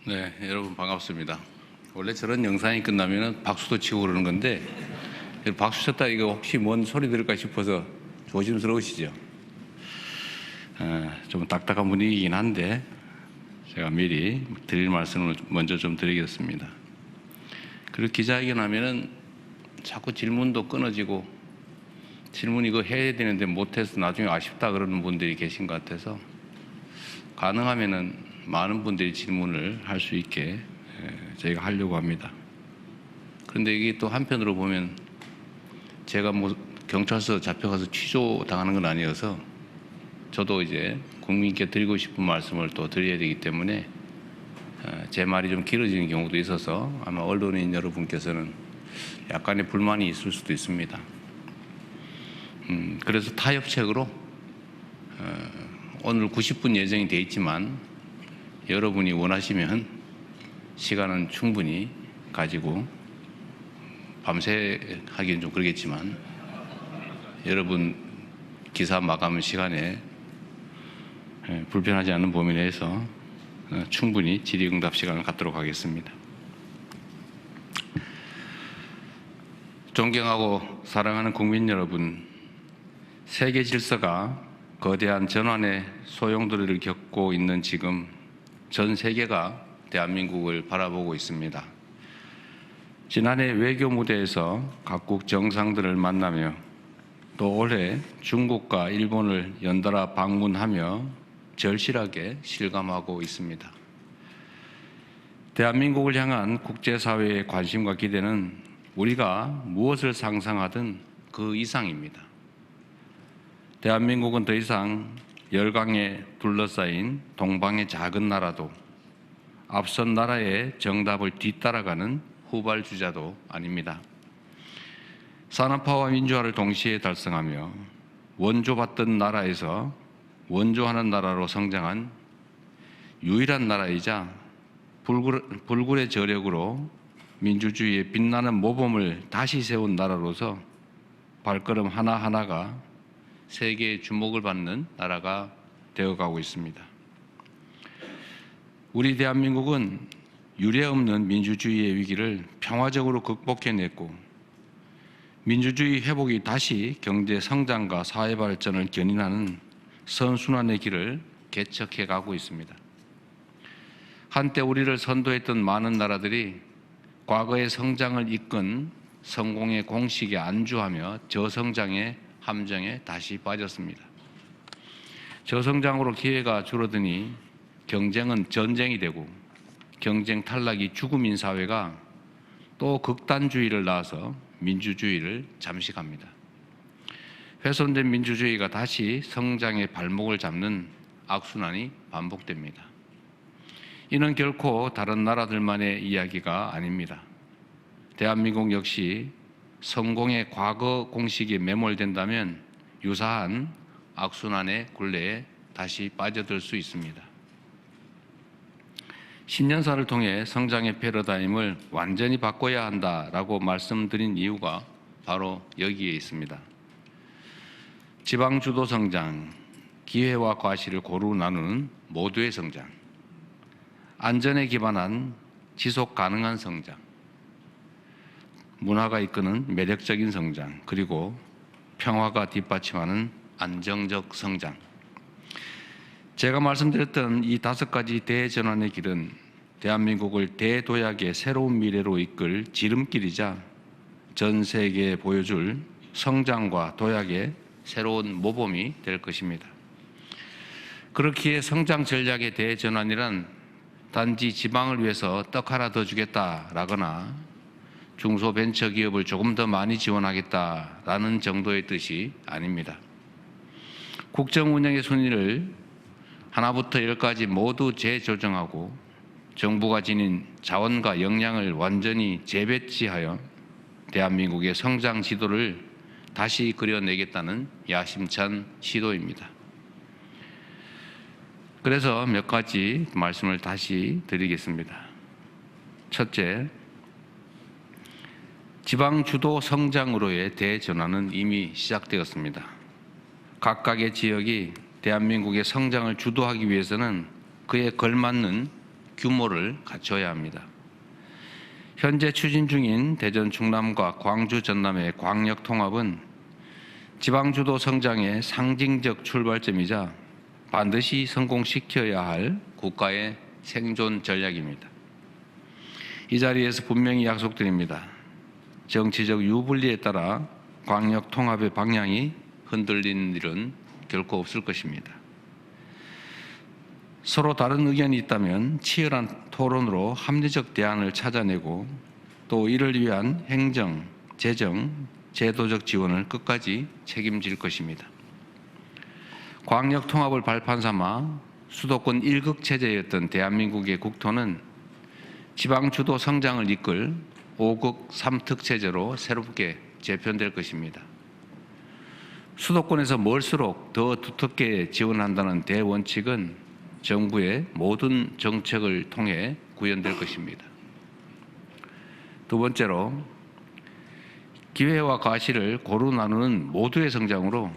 네, 여러분 반갑습니다. 원래 저런 영상이 끝나면 박수도 치고 그러는 건데 박수 쳤다 이거 혹시 뭔 소리 들을까 싶어서 조심스러우시죠? 좀 딱딱한 분위기이긴 한데 제가 미리 드릴 말씀을 먼저 좀 드리겠습니다. 그리고 기자회견 하면은 자꾸 질문도 끊어지고 질문 이거 해야 되는데 못해서 나중에 아쉽다 그러는 분들이 계신 것 같아서 가능하면은 많은 분들이 질문을 할 수 있게 저희가 하려고 합니다. 그런데 이게 또 한편으로 보면 제가 뭐 경찰서 잡혀가서 취조당하는 건 아니어서 저도 이제 국민께 드리고 싶은 말씀을 또 드려야 되기 때문에 제 말이 좀 길어지는 경우도 있어서 아마 언론인 여러분께서는 약간의 불만이 있을 수도 있습니다. 그래서 타협책으로 오늘 90분 예정이 돼 있지만 여러분이 원하시면 시간은 충분히 가지고 밤새 하기는 좀 그러겠지만 여러분 기사 마감 시간에 불편하지 않는 범위 내에서 충분히 질의응답 시간을 갖도록 하겠습니다. 존경하고 사랑하는 국민 여러분, 세계 질서가 거대한 전환의 소용돌이를 겪고 있는 지금 전 세계가 대한민국을 바라보고 있습니다. 지난해 외교 무대에서 각국 정상들을 만나며 또 올해 중국과 일본을 연달아 방문하며 절실하게 실감하고 있습니다. 대한민국을 향한 국제사회의 관심과 기대는 우리가 무엇을 상상하든 그 이상입니다. 대한민국은 더 이상 열강에 둘러싸인 동방의 작은 나라도 앞선 나라의 정답을 뒤따라가는 후발주자도 아닙니다. 산업화와 민주화를 동시에 달성하며 원조받던 나라에서 원조하는 나라로 성장한 유일한 나라이자 불굴의 저력으로 민주주의의 빛나는 모범을 다시 세운 나라로서 발걸음 하나하나가 세계의 주목을 받는 나라가 되어가고 있습니다. 우리 대한민국은 유례없는 민주주의의 위기를 평화적으로 극복해냈고 민주주의 회복이 다시 경제 성장과 사회 발전을 견인하는 선순환의 길을 개척해 가고 있습니다. 한때 우리를 선도했던 많은 나라들이 과거의 성장을 이끈 성공의 공식에 안주하며 저성장의 함정에 다시 빠졌습니다. 저성장으로 기회가 줄어드니 경쟁은 전쟁이 되고 경쟁 탈락이 죽음인 사회가 또 극단주의를 낳아서 민주주의를 잠식합니다. 훼손된 민주주의가 다시 성장의 발목을 잡는 악순환이 반복됩니다. 이는 결코 다른 나라들만의 이야기가 아닙니다. 대한민국 역시 성공의 과거 공식에 매몰된다면 유사한 악순환의 굴레에 다시 빠져들 수 있습니다. 신년사를 통해 성장의 패러다임을 완전히 바꿔야 한다라고 말씀드린 이유가 바로 여기에 있습니다. 지방주도 성장, 기회와 과실을 고루 나누는 모두의 성장, 안전에 기반한 지속 가능한 성장, 문화가 이끄는 매력적인 성장, 그리고 평화가 뒷받침하는 안정적 성장. 제가 말씀드렸던 이 5가지 대전환의 길은 대한민국을 대도약의 새로운 미래로 이끌 지름길이자 전 세계에 보여줄 성장과 도약의 새로운 모범이 될 것입니다. 그렇기에 성장 전략의 대전환이란 단지 지방을 위해서 떡 하나 더 주겠다라거나 중소벤처기업을 조금 더 많이 지원하겠다라는 정도의 뜻이 아닙니다. 국정 운영의 순위를 하나부터 10까지 모두 재조정하고 정부가 지닌 자원과 역량을 완전히 재배치하여 대한민국의 성장 지도를 다시 그려내겠다는 야심찬 시도입니다. 그래서 몇 가지 말씀을 다시 드리겠습니다. 첫째, 지방 주도 성장으로의 대전환은 이미 시작되었습니다. 각각의 지역이 대한민국의 성장을 주도하기 위해서는 그에 걸맞는 규모를 갖춰야 합니다. 현재 추진 중인 대전 충남과 광주 전남의 광역 통합은 지방주도 성장의 상징적 출발점이자 반드시 성공시켜야 할 국가의 생존 전략입니다. 이 자리에서 분명히 약속드립니다. 정치적 유불리에 따라 광역 통합의 방향이 흔들리는 일은 결코 없을 것입니다. 서로 다른 의견이 있다면 치열한 토론으로 합리적 대안을 찾아내고 또 이를 위한 행정, 재정, 제도적 지원을 끝까지 책임질 것입니다. 광역 통합을 발판 삼아 수도권 1극 체제였던 대한민국의 국토는 지방 주도 성장을 이끌 5극 3특 체제로 새롭게 재편될 것입니다. 수도권에서 멀수록 더 두텁게 지원한다는 대원칙은 정부의 모든 정책을 통해 구현될 것입니다. 두 번째로, 기회와 과실을 고루 나누는 모두의 성장으로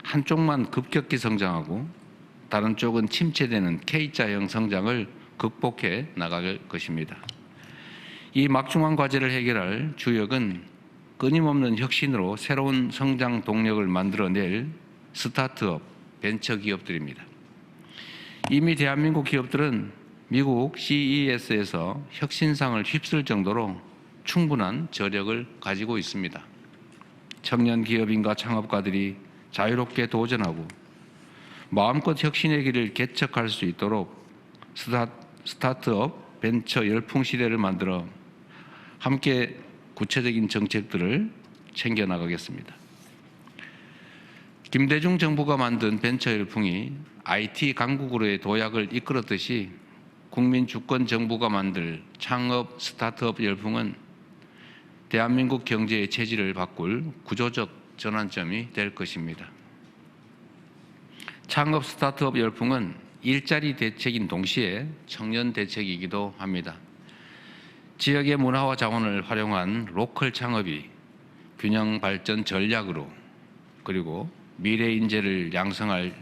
한쪽만 급격히 성장하고 다른 쪽은 침체되는 K자형 성장을 극복해 나갈 것입니다. 이 막중한 과제를 해결할 주역은 끊임없는 혁신으로 새로운 성장 동력을 만들어낼 스타트업, 벤처기업들입니다. 이미 대한민국 기업들은 미국 CES에서 혁신상을 휩쓸 정도로 충분한 저력을 가지고 있습니다. 청년 기업인과 창업가들이 자유롭게 도전하고 마음껏 혁신의 길을 개척할 수 있도록 스타트업 벤처 열풍 시대를 만들어 함께 구체적인 정책들을 챙겨나가겠습니다. 김대중 정부가 만든 벤처 열풍이 IT 강국으로의 도약을 이끌었듯이 국민 주권 정부가 만들 창업 스타트업 열풍은 대한민국 경제의 체질을 바꿀 구조적 전환점이 될 것입니다. 창업 스타트업 열풍은 일자리 대책인 동시에 청년 대책이기도 합니다. 지역의 문화와 자원을 활용한 로컬 창업이 균형 발전 전략으로, 그리고 미래 인재를 양성할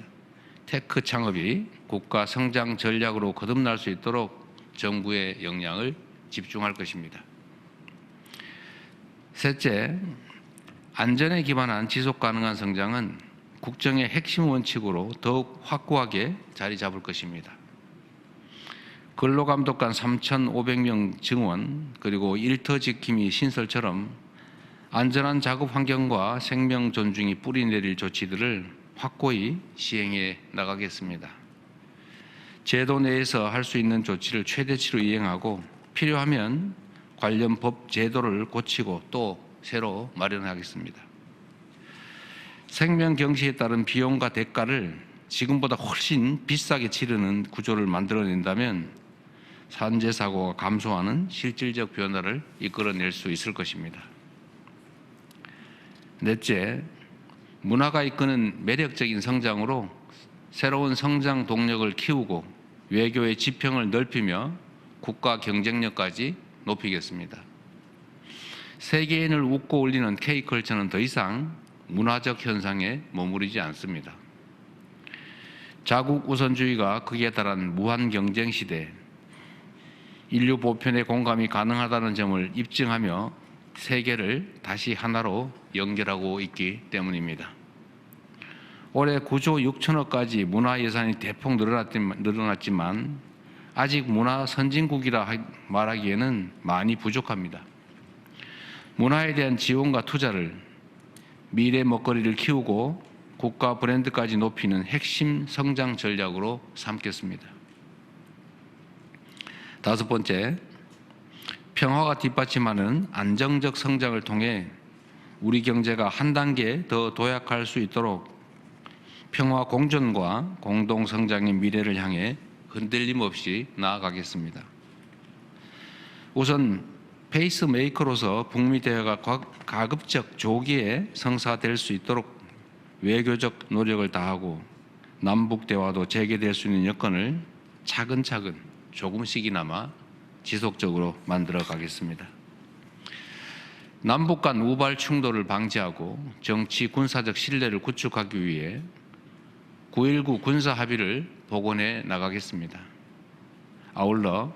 테크 창업이 국가 성장 전략으로 거듭날 수 있도록 정부의 역량을 집중할 것입니다. 셋째, 안전에 기반한 지속 가능한 성장은 국정의 핵심 원칙으로 더욱 확고하게 자리 잡을 것입니다. 근로감독관 3,500명 증원, 그리고 일터 지킴이 신설처럼 안전한 작업 환경과 생명 존중이 뿌리내릴 조치들을 확고히 시행해 나가겠습니다. 제도 내에서 할 수 있는 조치를 최대치로 이행하고 필요하면 관련 법 제도를 고치고 또 새로 마련하겠습니다. 생명 경시에 따른 비용과 대가를 지금보다 훨씬 비싸게 치르는 구조를 만들어낸다면 산재 사고가 감소하는 실질적 변화를 이끌어낼 수 있을 것입니다. 넷째, 문화가 이끄는 매력적인 성장으로 새로운 성장 동력을 키우고 외교의 지평을 넓히며 국가 경쟁력까지 높이겠습니다. 세계인을 웃고 올리는 K컬처는 더 이상 문화적 현상에 머무르지 않습니다. 자국 우선주의가 극에 달한 무한 경쟁 시대, 인류 보편의 공감이 가능하다는 점을 입증하며 세계를 다시 하나로 연결하고 있기 때문입니다. 올해 9조 6천억까지 문화 예산이 대폭 늘어났지만 아직 문화 선진국이라 말하기에는 많이 부족합니다. 문화에 대한 지원과 투자를 미래 먹거리를 키우고 국가 브랜드까지 높이는 핵심 성장 전략으로 삼겠습니다. 다섯 번째, 평화가 뒷받침하는 안정적 성장을 통해 우리 경제가 한 단계 더 도약할 수 있도록 평화 공존과 공동 성장의 미래를 향해 흔들림 없이 나아가겠습니다. 우선 페이스메이커로서 북미 대화가 가급적 조기에 성사될 수 있도록 외교적 노력을 다하고 남북 대화도 재개될 수 있는 여건을 차근차근 조금씩이나마 지속적으로 만들어 가겠습니다. 남북 간 우발 충돌을 방지하고 정치 군사적 신뢰를 구축하기 위해 9.19 군사 합의를 복원해 나가겠습니다. 아울러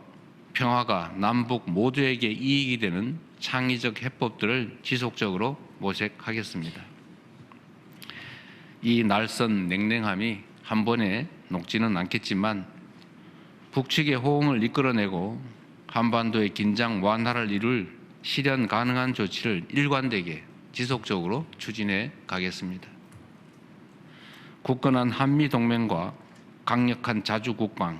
평화가 남북 모두에게 이익이 되는 창의적 해법들을 지속적으로 모색하겠습니다. 이 날선 냉랭함이 한 번에 녹지는 않겠지만 북측의 호응을 이끌어내고 한반도의 긴장 완화를 이룰 실현 가능한 조치를 일관되게 지속적으로 추진해 가겠습니다. 굳건한 한미동맹과 강력한 자주국방,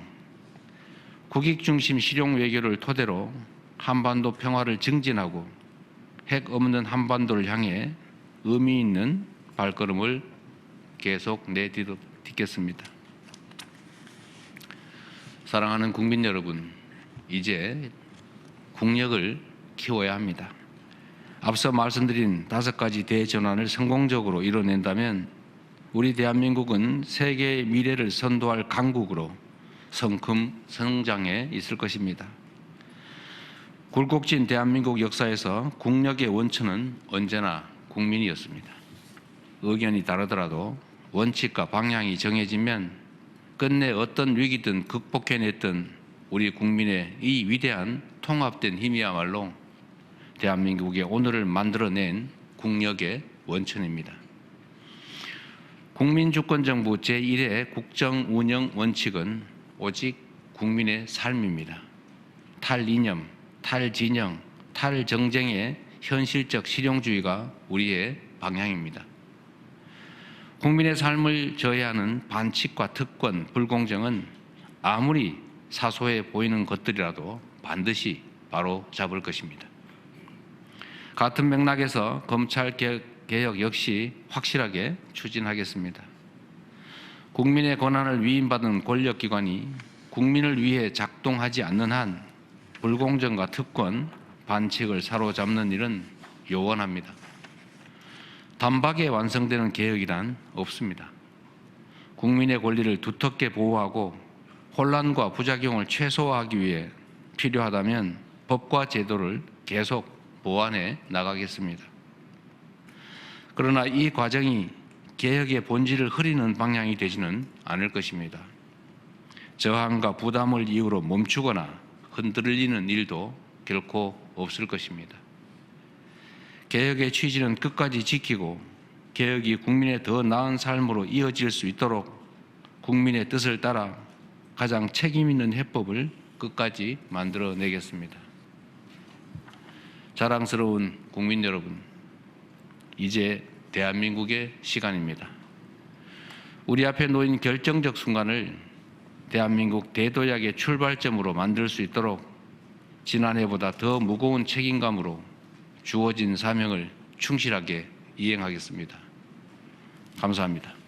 국익중심 실용 외교를 토대로 한반도 평화를 증진하고 핵 없는 한반도를 향해 의미 있는 발걸음을 계속 내딛겠습니다. 사랑하는 국민 여러분, 이제 국력을 키워야 합니다. 앞서 말씀드린 5가지 대전환을 성공적으로 이뤄낸다면 우리 대한민국은 세계의 미래를 선도할 강국으로 성큼 성장해 있을 것입니다. 굴곡진 대한민국 역사에서 국력의 원천은 언제나 국민이었습니다. 의견이 다르더라도 원칙과 방향이 정해지면 끝내 어떤 위기든 극복해냈던 우리 국민의 이 위대한 통합된 힘이야말로 대한민국의 오늘을 만들어낸 국력의 원천입니다. 국민주권정부 제1의 국정운영 원칙은 오직 국민의 삶입니다. 탈이념, 탈진영, 탈정쟁의 현실적 실용주의가 우리의 방향입니다. 국민의 삶을 저해하는 반칙과 특권, 불공정은 아무리 사소해 보이는 것들이라도 반드시 바로 잡을 것입니다. 같은 맥락에서 검찰개혁 역시 확실하게 추진하겠습니다. 국민의 권한을 위임받은 권력기관이 국민을 위해 작동하지 않는 한 불공정과 특권, 반칙을 사로잡는 일은 요원합니다. 단박에 완성되는 개혁이란 없습니다. 국민의 권리를 두텁게 보호하고 혼란과 부작용을 최소화하기 위해 필요하다면 법과 제도를 계속 보완해 나가겠습니다. 그러나 이 과정이 개혁의 본질을 흐리는 방향이 되지는 않을 것입니다. 저항과 부담을 이유로 멈추거나 흔들리는 일도 결코 없을 것입니다. 개혁의 취지는 끝까지 지키고 개혁이 국민의 더 나은 삶으로 이어질 수 있도록 국민의 뜻을 따라 가장 책임 있는 해법을 끝까지 만들어내겠습니다. 자랑스러운 국민 여러분, 이제 대한민국의 시간입니다. 우리 앞에 놓인 결정적 순간을 대한민국 대도약의 출발점으로 만들 수 있도록 지난해보다 더 무거운 책임감으로 주어진 사명을 충실하게 이행하겠습니다. 감사합니다.